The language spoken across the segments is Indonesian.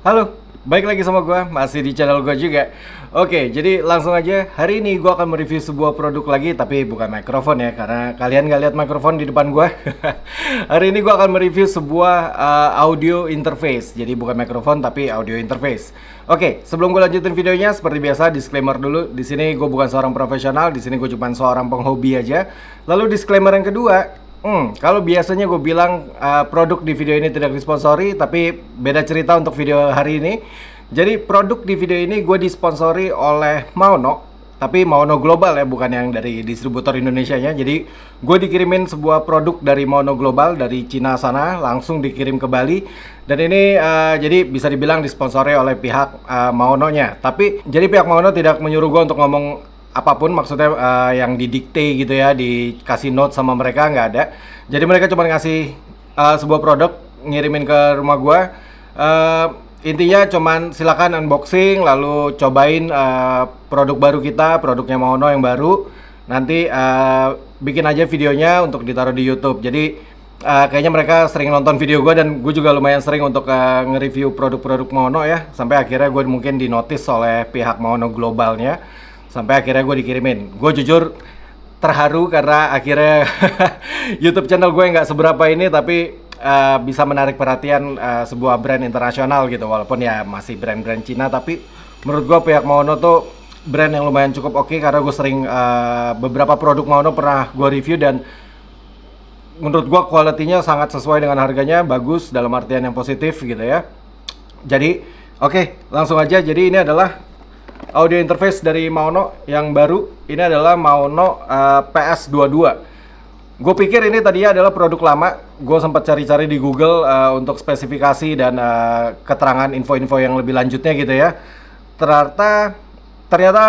Halo, balik lagi sama gue, masih di channel gue juga. Oke, jadi langsung aja. Hari ini gue akan mereview sebuah produk lagi, tapi bukan mikrofon ya, karena kalian gak lihat mikrofon di depan gue. Hari ini gue akan mereview sebuah audio interface. Jadi bukan mikrofon, tapi audio interface. Oke, sebelum gue lanjutin videonya, seperti biasa disclaimer dulu. Di sini gue bukan seorang profesional, di sini gue cuma seorang penghobi aja. Lalu disclaimer yang kedua. Kalau biasanya gue bilang produk di video ini tidak disponsori, tapi beda cerita untuk video hari ini. Jadi produk di video ini gue disponsori oleh Maono, tapi Maono Global ya, bukan yang dari distributor Indonesianya. Jadi gue dikirimin sebuah produk dari Maono Global dari Cina sana, langsung dikirim ke Bali. Dan ini jadi bisa dibilang disponsori oleh pihak Maononya. Tapi jadi pihak Maono tidak menyuruh gue untuk ngomong apapun, maksudnya yang didikte gitu ya, dikasih note sama mereka, nggak ada. Jadi mereka cuma ngasih sebuah produk, ngirimin ke rumah gua. Intinya cuman silakan unboxing, lalu cobain produk baru kita, produknya Maono yang baru. Nanti bikin aja videonya untuk ditaruh di YouTube. Jadi kayaknya mereka sering nonton video gue, dan gue juga lumayan sering untuk nge-review produk-produk Maono ya. Sampai akhirnya gue mungkin dinotis oleh pihak Maono globalnya. Sampai akhirnya gue dikirimin. Gue jujur terharu karena akhirnya YouTube channel gue nggak seberapa ini, tapi bisa menarik perhatian sebuah brand internasional gitu. Walaupun ya masih brand-brand Cina, tapi menurut gue pihak Maono tuh brand yang lumayan cukup oke, karena gue sering beberapa produk Maono pernah gue review, dan menurut gue kualitinya sangat sesuai dengan harganya, bagus dalam artian yang positif gitu ya. Jadi oke, langsung aja. Jadi ini adalah audio interface dari Maono yang baru. Ini adalah Maono PS22. Gue pikir ini tadinya adalah produk lama. Gue sempat cari-cari di Google untuk spesifikasi dan keterangan info-info yang lebih lanjutnya gitu ya. Ternyata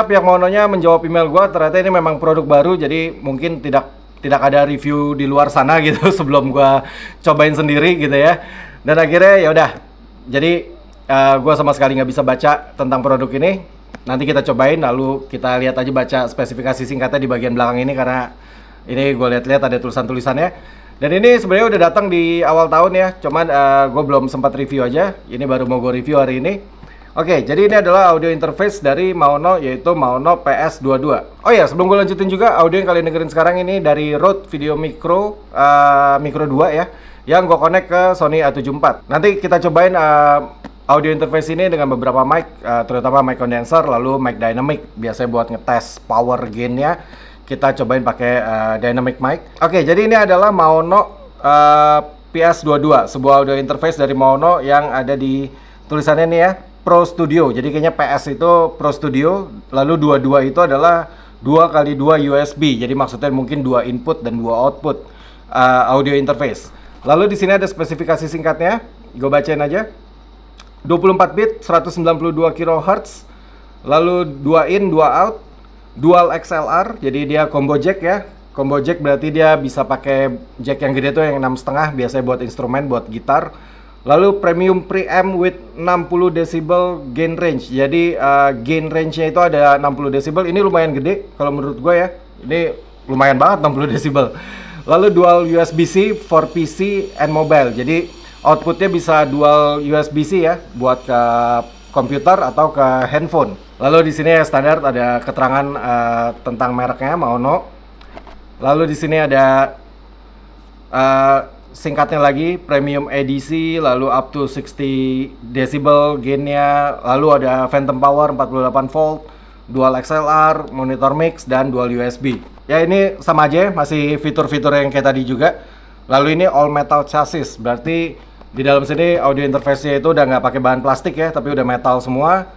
pihak Maononya menjawab email gue. Ternyata ini memang produk baru, jadi mungkin tidak ada review di luar sana gitu sebelum gue cobain sendiri gitu ya. Dan akhirnya ya udah. Jadi gue sama sekali nggak bisa baca tentang produk ini. Nanti kita cobain, lalu kita lihat aja, baca spesifikasi singkatnya di bagian belakang ini, karena ini gue lihat-lihat ada tulisan-tulisannya. Dan ini sebenarnya udah datang di awal tahun ya, cuman gue belum sempat review aja. Ini baru mau gue review hari ini. Oke, jadi ini adalah audio interface dari Maono, yaitu Maono PS22. Oh ya, sebelum gue lanjutin juga, audio yang kalian dengerin sekarang ini dari Rode Video Micro Micro 2 ya, yang gue connect ke Sony A74. Nanti kita cobain audio interface ini dengan beberapa mic, terutama mic condenser, lalu mic dynamic. Biasanya buat ngetes power gainnya, kita cobain pakai dynamic mic. Oke, jadi ini adalah Maono PS22, sebuah audio interface dari Maono yang ada di tulisannya nih ya, Pro Studio. Jadi kayaknya PS itu Pro Studio, lalu 22 itu adalah 2x2 USB. Jadi maksudnya mungkin 2 input dan 2 output audio interface. Lalu di sini ada spesifikasi singkatnya, gue bacain aja. 24 bit, 192 kHz, lalu 2 in, 2 out, dual XLR, jadi dia combo jack ya. Combo jack berarti dia bisa pakai jack yang gede tuh, yang 6,5, biasanya buat instrumen, buat gitar. Lalu premium preamp with 60 decibel gain range. Jadi gain range-nya itu ada 60 decibel. Ini lumayan gede kalau menurut gue ya. Ini lumayan banget 60 decibel. Lalu dual USB-C for PC and mobile. Jadi outputnya bisa dual USB-C ya, buat ke komputer atau ke handphone. Lalu di sini ya standar ada keterangan tentang mereknya Maono. Lalu di sini ada singkatnya lagi, premium edisi, lalu up to 60 decibel gainnya, lalu ada phantom power 48 volt, dual XLR, monitor mix, dan dual USB. Ya ini sama aja, masih fitur-fitur yang kayak tadi juga. Lalu ini all metal chassis, berarti di dalam sini audio interface-nya itu udah nggak pakai bahan plastik ya, tapi udah metal semua.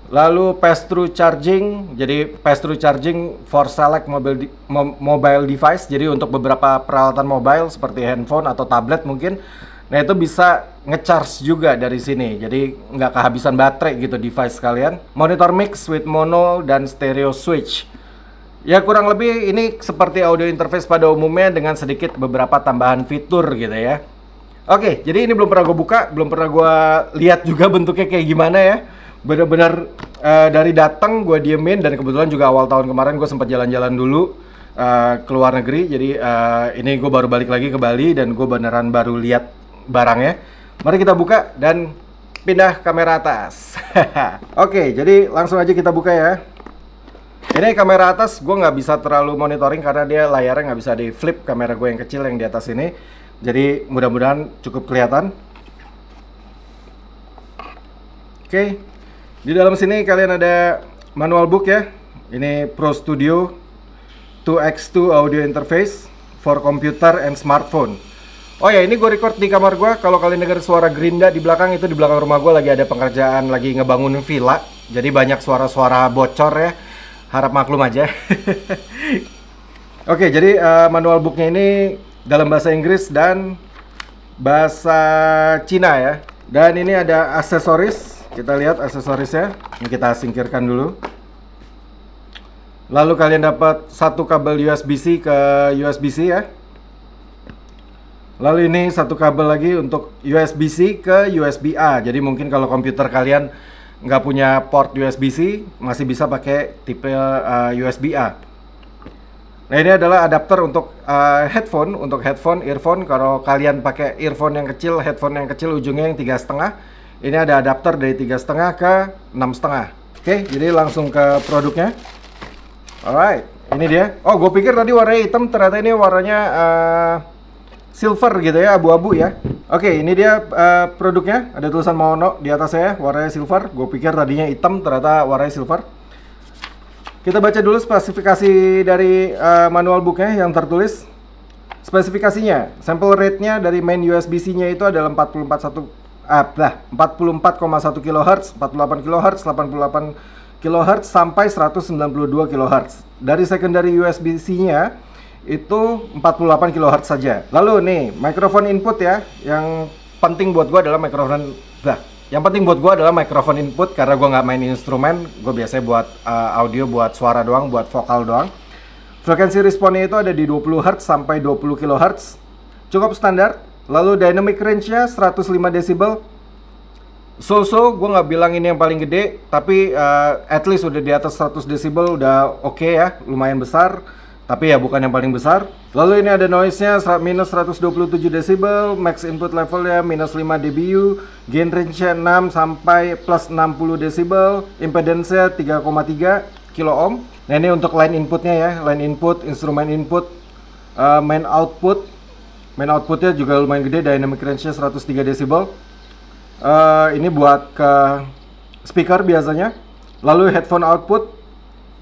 Lalu pass-through charging, jadi pass-through charging for select mobile device. Jadi untuk beberapa peralatan mobile seperti handphone atau tablet mungkin, nah itu bisa ngecharge juga dari sini. Jadi nggak kehabisan baterai gitu device kalian. Monitor mix with mono dan stereo switch. Ya kurang lebih ini seperti audio interface pada umumnya dengan sedikit beberapa tambahan fitur gitu ya. Oke, jadi ini belum pernah gue buka, belum pernah gue lihat juga bentuknya kayak gimana ya. Bener-bener dari datang gue diemin, dan kebetulan juga awal tahun kemarin gue sempat jalan-jalan dulu ke luar negeri. Jadi ini gue baru balik lagi ke Bali, dan gue beneran baru lihat barangnya. Mari kita buka dan pindah kamera atas. Oke, jadi langsung aja kita buka ya. Ini kamera atas gue nggak bisa terlalu monitoring karena dia layarnya nggak bisa di flip, kamera gue yang kecil yang di atas ini. Jadi mudah-mudahan cukup kelihatan. Oke, di dalam sini kalian ada manual book ya. Ini Pro Studio 2X2 audio interface for computer and smartphone. Oh ya, ini gue record di kamar gue. Kalau kalian dengar suara gerinda di belakang, itu di belakang rumah gue lagi ada pengerjaan, lagi ngebangun villa. Jadi banyak suara-suara bocor ya. Harap maklum aja. Oke, jadi manual booknya ini dalam bahasa Inggris dan bahasa Cina ya. Dan ini ada aksesoris. Kita lihat aksesorisnya. Ini kita singkirkan dulu. Lalu kalian dapat satu kabel USB-C ke USB-C ya. Lalu ini satu kabel lagi untuk USB-C ke USB-A. Jadi mungkin kalau komputer kalian nggak punya port USB-C, masih bisa pakai tipe USB-A. Nah, ini adalah adapter untuk headphone, earphone. Kalau kalian pakai earphone yang kecil, headphone yang kecil ujungnya yang 3,5, ini ada adapter dari 3,5 ke 6,5. Oke, jadi langsung ke produknya. Alright, ini dia. Oh, gue pikir tadi warnanya hitam, ternyata ini warnanya silver gitu ya, abu-abu ya. Oke, ini dia produknya. Ada tulisan Maono di atasnya, warnanya silver. Gue pikir tadinya hitam, ternyata warnanya silver. Kita baca dulu spesifikasi dari manual booknya yang tertulis. Spesifikasinya, sample rate-nya dari main USB-C-nya itu adalah 44,1 kHz, 48 kHz, 88 kHz sampai 192 kHz. Dari secondary USB-C-nya itu 48 kHz saja. Lalu nih, mikrofon input ya. Yang penting buat gua adalah mikrofon. Yang penting buat gua adalah mikrofon input karena gua nggak main instrumen. Gua biasanya buat audio, buat suara doang, buat vokal doang. Frekuensi responnya itu ada di 20 Hz sampai 20 kHz. Cukup standar. Lalu dynamic range-nya 105 desibel. Gue nggak bilang ini yang paling gede, tapi at least udah di atas 100 desibel, udah oke ya, lumayan besar. Tapi ya bukan yang paling besar. Lalu ini ada noise-nya minus 127 desibel, max input levelnya minus 5 dBu, gain range-nya 6 sampai plus 60 desibel, impedance-nya 3,3 kilo ohm. Nah, ini untuk line inputnya ya, line input, instrumen input, main output. Main outputnya juga lumayan gede, dynamic range-nya 103 desibel. Ini buat ke speaker biasanya. Lalu headphone output.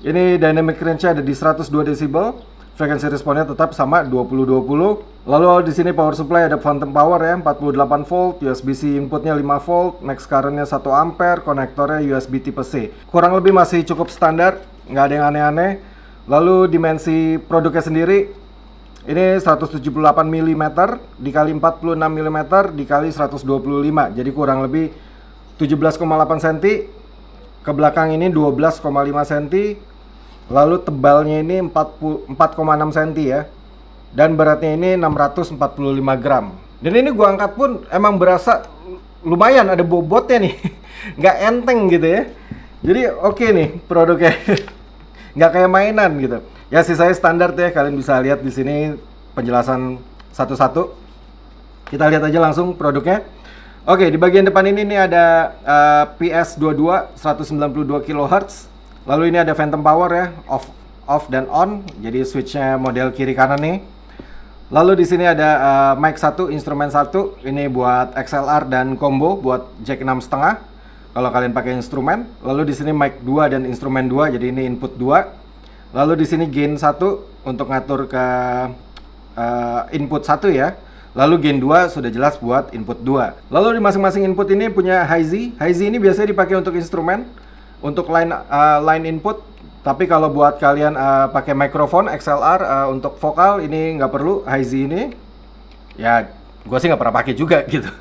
Ini dynamic range-nya ada di 102 desibel. Frekuensi responnya tetap sama 20-20. Lalu di sini power supply ada phantom power ya, 48 volt, USB-C inputnya 5 volt, max current-nya 1 ampere, konektornya USB tipe C. Kurang lebih masih cukup standar, nggak ada yang aneh-aneh. Lalu dimensi produknya sendiri, ini 178 mm dikali 46 mm dikali 125. Jadi kurang lebih 17,8 cm. Ke belakang ini 12,5 cm. Lalu tebalnya ini 4,6 cm ya. Dan beratnya ini 645 gram. Dan ini gua angkat pun emang berasa lumayan, ada bobotnya nih. Nggak enteng gitu ya. Jadi oke nih produknya. Nggak kayak mainan gitu. Ya sisanya standar ya, kalian bisa lihat di sini penjelasan satu-satu. Kita lihat aja langsung produknya. Oke, di bagian depan ini nih ada PS22 192 kHz. Lalu ini ada phantom power ya, off dan on. Jadi switchnya model kiri kanan nih. Lalu di sini ada mic 1, instrumen 1. Ini buat XLR dan combo buat jack 6,5 kalau kalian pakai instrumen. Lalu di sini mic 2 dan instrumen 2. Jadi ini input 2. Lalu di sini gain 1 untuk ngatur ke input 1 ya. Lalu gain 2 sudah jelas buat input 2. Lalu di masing-masing input ini punya high-Z. High-Z ini biasanya dipakai untuk instrumen, untuk line input. Tapi kalau buat kalian pakai mikrofon XLR untuk vokal ini nggak perlu high-Z ini. Ya, gue sih nggak pernah pakai juga gitu.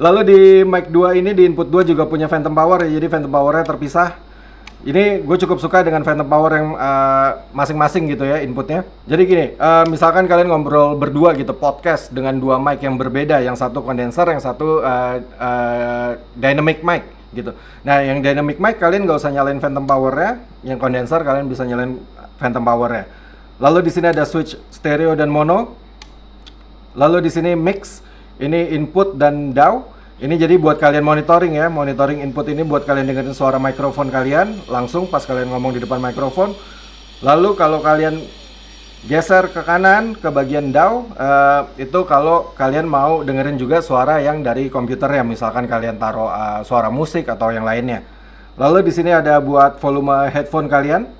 Lalu di mic 2 ini di input 2 juga punya phantom power ya. Jadi phantom powernya terpisah. Ini gue cukup suka dengan phantom power yang masing-masing gitu ya inputnya. Jadi gini, misalkan kalian ngobrol berdua gitu, podcast dengan dua mic yang berbeda, yang satu kondenser, yang satu dynamic mic gitu. Nah, yang dynamic mic kalian nggak usah nyalain phantom powernya, yang kondenser kalian bisa nyalain phantom powernya. Lalu di sini ada switch stereo dan mono. Lalu di sini mix, ini input dan DAW. Ini jadi buat kalian monitoring ya, monitoring input ini buat kalian dengerin suara mikrofon kalian langsung pas kalian ngomong di depan mikrofon. Lalu kalau kalian geser ke kanan ke bagian DAW, itu kalau kalian mau dengerin juga suara yang dari komputer ya, misalkan kalian taruh suara musik atau yang lainnya. Lalu di sini ada buat volume headphone kalian.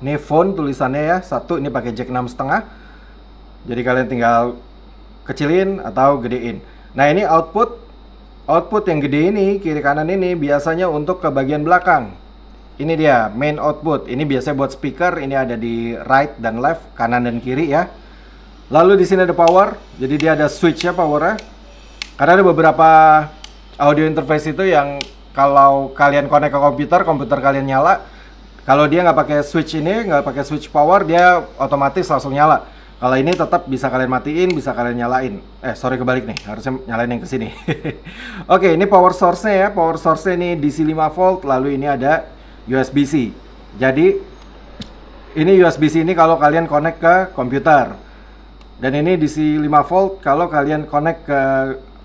Ini phone tulisannya ya, satu ini pakai jack 6,5. Jadi kalian tinggal kecilin atau gedein. Nah ini output yang gede ini, kiri kanan ini biasanya untuk ke bagian belakang. Ini dia main output. Ini biasanya buat speaker. Ini ada di right dan left, kanan dan kiri ya. Lalu di sini ada power. Jadi dia ada switch ya powernya. Karena ada beberapa audio interface itu yang kalau kalian connect ke komputer kalian nyala. Kalau dia nggak pakai switch ini, nggak pakai switch power, dia otomatis langsung nyala. Kalau ini tetap bisa kalian matiin, bisa kalian nyalain. Sorry kebalik nih, harusnya nyalain yang ke sini. Oke, ini power source-nya ya. Power source-nya ini DC 5 volt, lalu ini ada USB-C. Jadi ini USB-C ini kalau kalian connect ke komputer. Dan ini DC 5 volt kalau kalian connect ke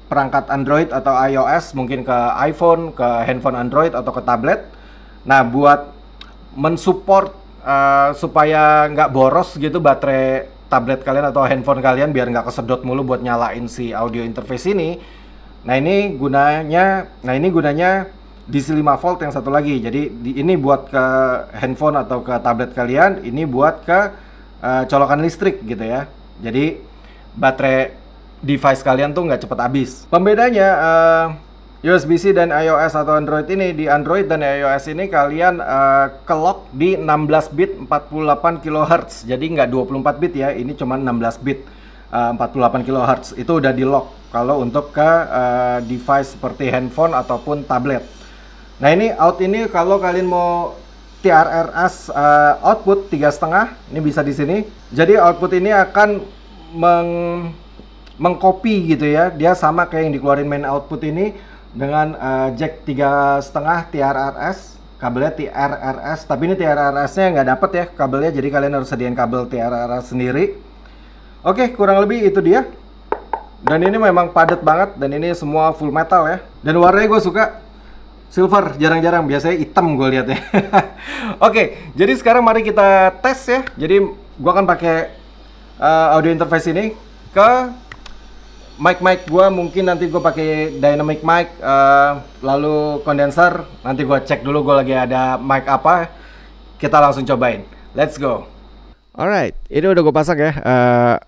perangkat Android atau iOS, mungkin ke iPhone, ke handphone Android atau ke tablet. Nah, buat mensupport supaya nggak boros gitu baterai tablet kalian atau handphone kalian, biar nggak kesedot mulu buat nyalain si audio interface ini. Nah ini gunanya DC 5 volt yang satu lagi. Jadi ini buat ke handphone atau ke tablet kalian, ini buat ke colokan listrik gitu ya. Jadi baterai device kalian tuh nggak cepet habis. Pembedanya USB-C dan iOS atau Android ini, di Android dan iOS ini kalian ke-lock di 16 bit 48 kHz. Jadi nggak 24 bit ya, ini cuma 16 bit 48 kHz. Itu udah di-lock kalau untuk ke device seperti handphone ataupun tablet. Nah ini out ini kalau kalian mau TRRS output 3,5, ini bisa di sini. Jadi output ini akan mengcopy gitu ya. Dia sama kayak yang dikeluarin main output ini dengan jack 3,5 TRRS, kabelnya TRRS, tapi ini TRRS-nya nggak dapet ya kabelnya, jadi kalian harus sediain kabel TRRS sendiri. Oke, kurang lebih itu dia. Dan ini memang padat banget, dan ini semua full metal ya. Dan warnanya gue suka silver, jarang-jarang, biasanya hitam gue lihat ya. Oke, jadi sekarang mari kita tes ya. Jadi gue akan pakai audio interface ini ke mic gue, mungkin nanti gue pakai dynamic mic, lalu condenser. Nanti gue cek dulu gue lagi ada mic apa. Kita langsung cobain. Let's go. Alright, ini udah gue pasang ya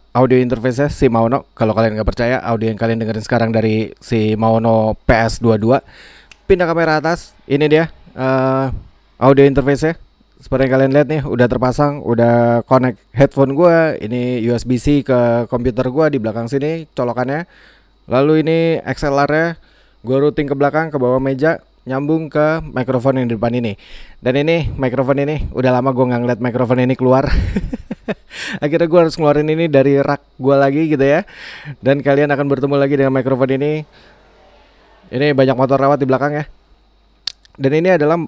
audio interface-nya si Maono. Kalau kalian nggak percaya, audio yang kalian dengerin sekarang dari si Maono PS22. Pindah kamera atas, ini dia audio interface-nya. Seperti yang kalian lihat nih, udah terpasang, udah connect headphone gue. Ini USB-C ke komputer gue di belakang sini colokannya. Lalu ini XLR-nya gue routing ke belakang, ke bawah meja, nyambung ke mikrofon yang di depan ini. Dan ini mikrofon ini udah lama gue nggak ngeliat mikrofon ini keluar. Akhirnya gue harus ngeluarin ini dari rak gue lagi gitu ya. Dan kalian akan bertemu lagi dengan mikrofon ini. Ini banyak motor rawat di belakang ya. Dan ini adalah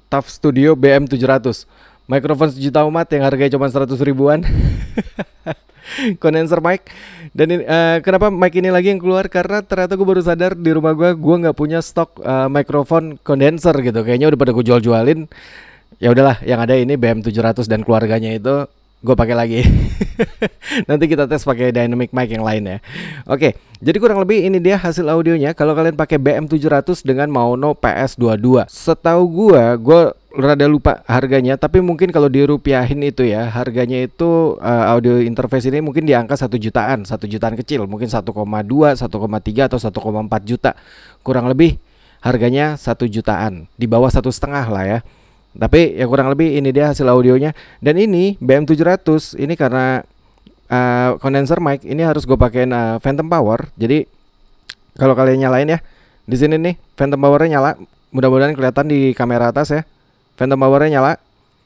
TUF Studio BM700, mikrofon sejuta umat yang harganya cuma 100 ribuan. Condenser mic. Dan ini, kenapa mic ini lagi yang keluar? Karena ternyata gue baru sadar di rumah gue nggak punya stok mikrofon condenser gitu. Kayaknya udah pada gue jual-jualin. Ya udahlah, yang ada ini BM700 dan keluarganya itu gue pakai lagi. Nanti kita tes pakai dynamic mic yang lain ya. Oke, jadi kurang lebih ini dia hasil audionya kalau kalian pakai BM700 dengan Maono PS22. Setahu gue rada lupa harganya, tapi mungkin kalau dirupiahin itu ya, harganya itu audio interface ini mungkin di angka 1 jutaan, 1 jutaan kecil, mungkin 1,2, 1,3 atau 1,4 juta. Kurang lebih harganya 1 jutaan, di bawah 1,5 lah ya. Tapi ya kurang lebih ini dia hasil audionya. Dan ini BM700 ini karena condenser mic, ini harus gue pakein phantom power. Jadi kalau kalian nyalain ya, di sini nih phantom powernya nyala. Mudah-mudahan kelihatan di kamera atas ya. Phantom powernya nyala,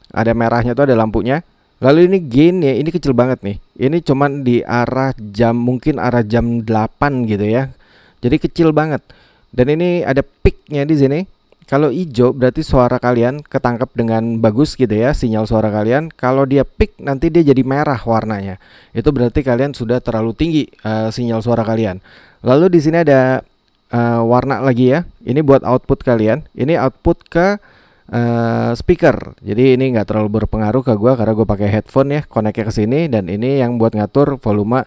ada merahnya tuh, ada lampunya. Lalu ini gain ya, ini kecil banget nih. Ini cuman di arah jam, mungkin arah jam 8 gitu ya. Jadi kecil banget. Dan ini ada peaknya di sini. Kalau hijau berarti suara kalian ketangkap dengan bagus gitu ya, sinyal suara kalian. Kalau dia peak nanti dia jadi merah warnanya. Itu berarti kalian sudah terlalu tinggi sinyal suara kalian. Lalu di sini ada warna lagi ya. Ini buat output kalian. Ini output ke speaker. Jadi ini nggak terlalu berpengaruh ke gua karena gue pakai headphone ya, connect-nya ke sini, dan ini yang buat ngatur volume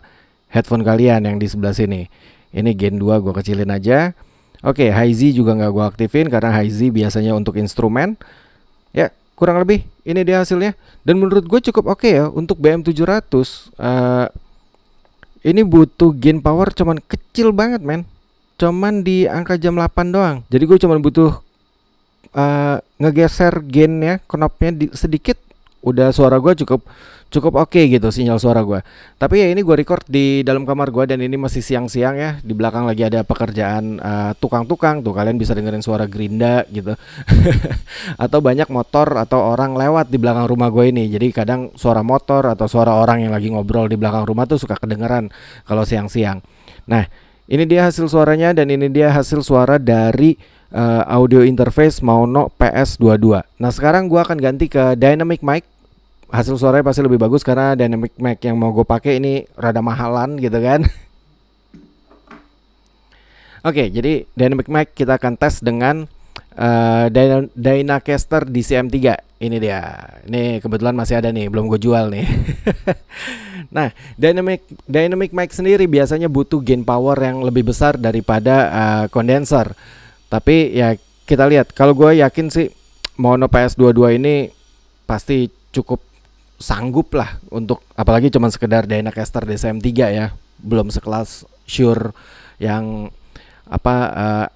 headphone kalian yang di sebelah sini. Ini Gen 2 gue kecilin aja. Oke, High Z juga nggak gue aktifin karena High Z biasanya untuk instrumen. Ya, kurang lebih ini dia hasilnya. Dan menurut gue cukup oke ya untuk BM700. Ini butuh gain power cuman kecil banget men. Cuman di angka jam 8 doang. Jadi gue cuman butuh ngegeser gainnya, knobnya sedikit, udah suara gue cukup oke gitu sinyal suara gue. Tapi ya ini gue record di dalam kamar gue dan ini masih siang-siang ya. Di belakang lagi ada pekerjaan tukang-tukang tuh, kalian bisa dengerin suara gerinda gitu. Atau banyak motor atau orang lewat di belakang rumah gue ini. Jadi kadang suara motor atau suara orang yang lagi ngobrol di belakang rumah tuh suka kedengeran kalau siang-siang. Nah, ini dia hasil suaranya dan ini dia hasil suara dari audio interface Maono PS22. Nah sekarang gua akan ganti ke dynamic mic. Hasil suaranya pasti lebih bagus karena dynamic mic yang mau gue pakai ini rada mahalan gitu kan. Oke, jadi dynamic mic kita akan tes dengan Dynacaster DCM3. Ini dia. Ini kebetulan masih ada nih, belum gue jual nih. Nah, dynamic mic sendiri biasanya butuh gain power yang lebih besar daripada condenser. Tapi ya kita lihat, kalau gue yakin sih Maono PS22 ini pasti cukup sanggup lah untuk, apalagi cuman sekedar Dynacaster DCM3 ya, belum sekelas Shure yang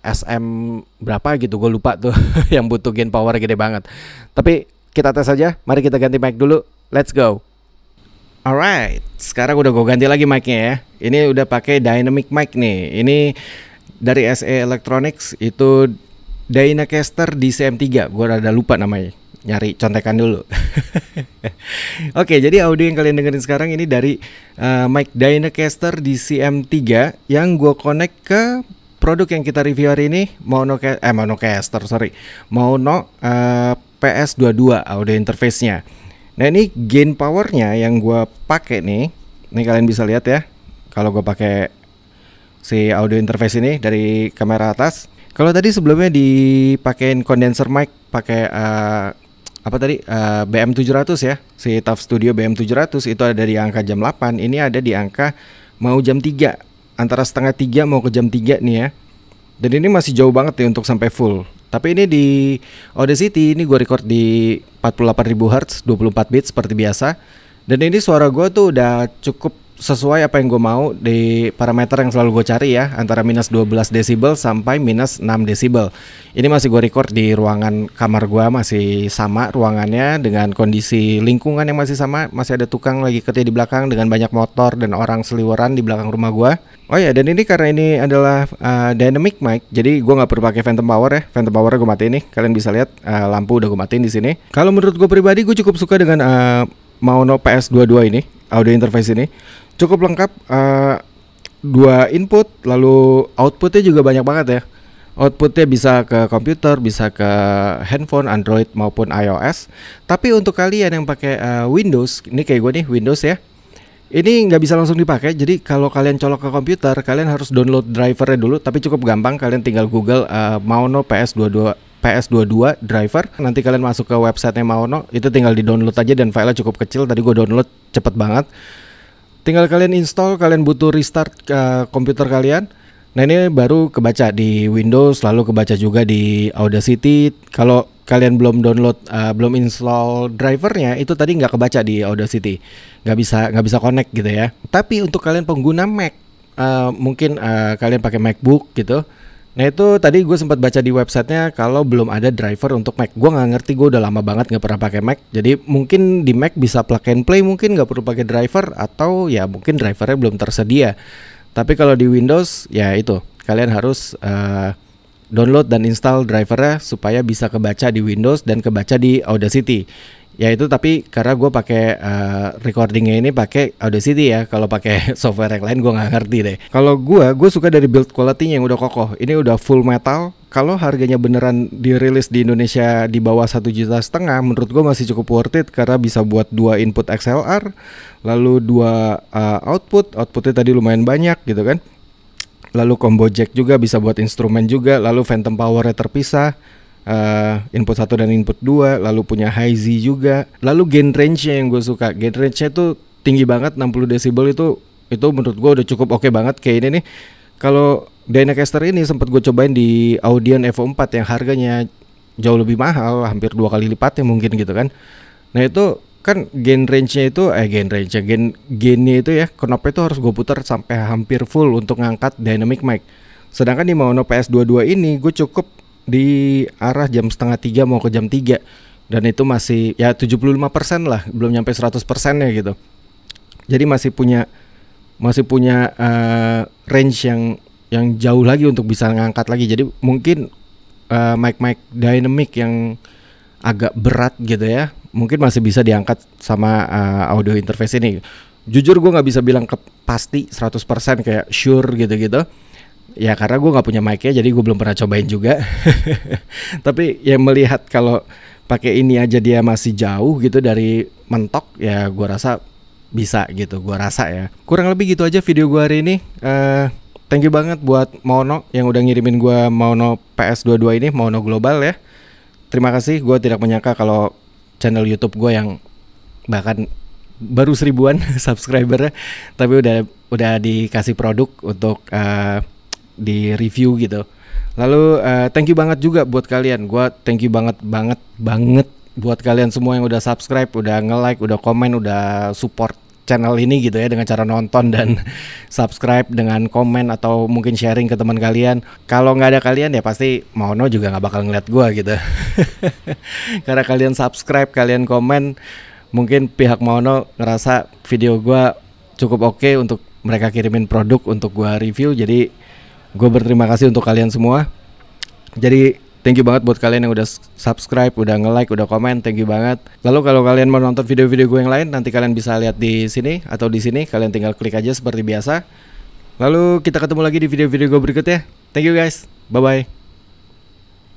SM berapa gitu, gue lupa tuh yang butuh gain power gede banget. Tapi kita tes aja, mari kita ganti mic dulu, let's go. Alright, sekarang udah gue ganti lagi micnya ya. Ini udah pakai dynamic mic nih. Ini dari SE Electronics, itu Dynacaster DCM3. Gue rada lupa namanya, nyari contekan dulu. Oke, jadi audio yang kalian dengerin sekarang ini dari mic Dynacaster DCM3 yang gue connect ke produk yang kita review hari ini, Maono PS22 audio interface-nya. Nah ini gain powernya yang gue pakai nih. Ini kalian bisa lihat ya, kalau gue pakai si audio interface ini dari kamera atas. Kalau tadi sebelumnya dipakein condenser mic pakai BM700 ya, si TUF Studio BM700 itu ada di angka jam 8. Ini ada di angka mau jam 3, antara setengah 3 mau ke jam 3 nih ya. Dan ini masih jauh banget nih untuk sampai full. Tapi ini di Audacity ini gue record di 48.000 Hz 24 bit seperti biasa. Dan ini suara gue tuh udah cukup sesuai apa yang gue mau di parameter yang selalu gue cari ya, antara minus 12 desibel sampai minus 6 desibel. Ini masih gue record di ruangan kamar gue, masih sama ruangannya dengan kondisi lingkungan yang masih sama. Masih ada tukang lagi kerja di belakang dengan banyak motor dan orang seliweran di belakang rumah gue. Oh ya, dan ini karena ini adalah dynamic mic, jadi gue nggak perlu pakai phantom power ya. Phantom power gue matiin nih, kalian bisa lihat lampu udah gue matiin di sini. Kalau menurut gue pribadi, gue cukup suka dengan Maono PS22 ini, audio interface ini. Cukup lengkap, 2 input, lalu outputnya juga banyak banget ya. Outputnya bisa ke komputer, bisa ke handphone, Android maupun iOS. Tapi untuk kalian yang pakai Windows, ini kayak gue nih, Windows ya, ini nggak bisa langsung dipakai. Jadi kalau kalian colok ke komputer, kalian harus download drivernya dulu. Tapi cukup gampang, kalian tinggal Google Maono PS22 driver. Nanti kalian masuk ke websitenya Maono, itu tinggal di download aja dan filenya cukup kecil. Tadi gue download cepet banget. Tinggal kalian install, kalian butuh restart komputer kalian. Nah ini baru kebaca di Windows, lalu kebaca juga di Audacity. Kalau kalian belum download, belum install drivernya, itu tadi nggak kebaca di Audacity, nggak bisa connect gitu ya. Tapi untuk kalian pengguna Mac, mungkin kalian pakai MacBook gitu. Nah itu tadi gue sempat baca di websitenya kalau belum ada driver untuk Mac. Gue nggak ngerti, gue udah lama banget nggak pernah pakai Mac. Jadi mungkin di Mac bisa plug and play, mungkin nggak perlu pakai driver, atau ya mungkin drivernya belum tersedia. Tapi kalau di Windows ya itu kalian harus download dan install drivernya supaya bisa kebaca di Windows dan kebaca di Audacity. Ya itu, tapi karena gue pakai recordingnya ini pakai Audacity ya. Kalau pakai software yang lain gue nggak ngerti deh. Kalau gue suka dari build quality-nya yang udah kokoh. Ini udah full metal. Kalau harganya beneran dirilis di Indonesia di bawah 1,5 juta, menurut gue masih cukup worth it karena bisa buat 2 input XLR, lalu 2 outputnya tadi lumayan banyak gitu kan. lalu combo jack juga bisa buat instrumen juga, lalu phantom powernya terpisah, input 1 dan input 2, lalu punya high Z juga, lalu gain range-nya yang gue suka, gain range-nya tuh tinggi banget, 60 decibel itu menurut gue udah cukup oke banget. Kayak ini nih, kalau Dynacaster ini sempat gue cobain di Audien Evo 4 yang harganya jauh lebih mahal, hampir 2 kali lipatnya mungkin gitu kan. Nah itu kan gain range-nya itu gainnya itu ya, knob-nya itu harus gue putar sampai hampir full untuk ngangkat dynamic mic. Sedangkan di Maono PS22 ini gue cukup di arah jam setengah 3 mau ke jam 3, dan itu masih ya 75% lah, belum nyampe 100% ya gitu. Jadi masih punya range yang jauh lagi untuk bisa ngangkat lagi. Jadi mungkin mic dynamic yang agak berat gitu ya, mungkin masih bisa diangkat sama audio interface ini. Jujur gue nggak bisa bilang pasti 100% kayak sure gitu-gitu ya, karena gue nggak punya mic-nya, jadi gue belum pernah cobain juga. Tapi ya melihat kalau pakai ini aja dia masih jauh gitu dari mentok, ya gue rasa bisa gitu, gue rasa ya. Kurang lebih gitu aja video gue hari ini. Thank you banget buat Maono yang udah ngirimin gue Maono PS22 ini, Maono Global ya. Terima kasih, gue tidak menyangka kalau channel YouTube gue yang bahkan baru 1000-an subscribernya, tapi udah dikasih produk untuk di review gitu. Lalu thank you banget juga buat kalian. Gue thank you banget buat kalian semua yang udah subscribe, udah nge-like, udah komen, udah support channel ini gitu ya, dengan cara nonton dan subscribe, dengan komen atau mungkin sharing ke teman kalian. Kalau nggak ada kalian ya pasti Maono juga nggak bakal ngeliat gue gitu. Karena kalian subscribe, kalian komen, mungkin pihak Maono ngerasa video gue cukup oke untuk mereka kirimin produk untuk gue review. Jadi gue berterima kasih untuk kalian semua. Jadi thank you banget buat kalian yang udah subscribe, udah nge-like, udah komen, thank you banget. Lalu kalau kalian mau nonton video-video gue yang lain, nanti kalian bisa lihat di sini atau di sini, kalian tinggal klik aja seperti biasa. Lalu kita ketemu lagi di video-video gue berikutnya. Thank you guys, bye-bye.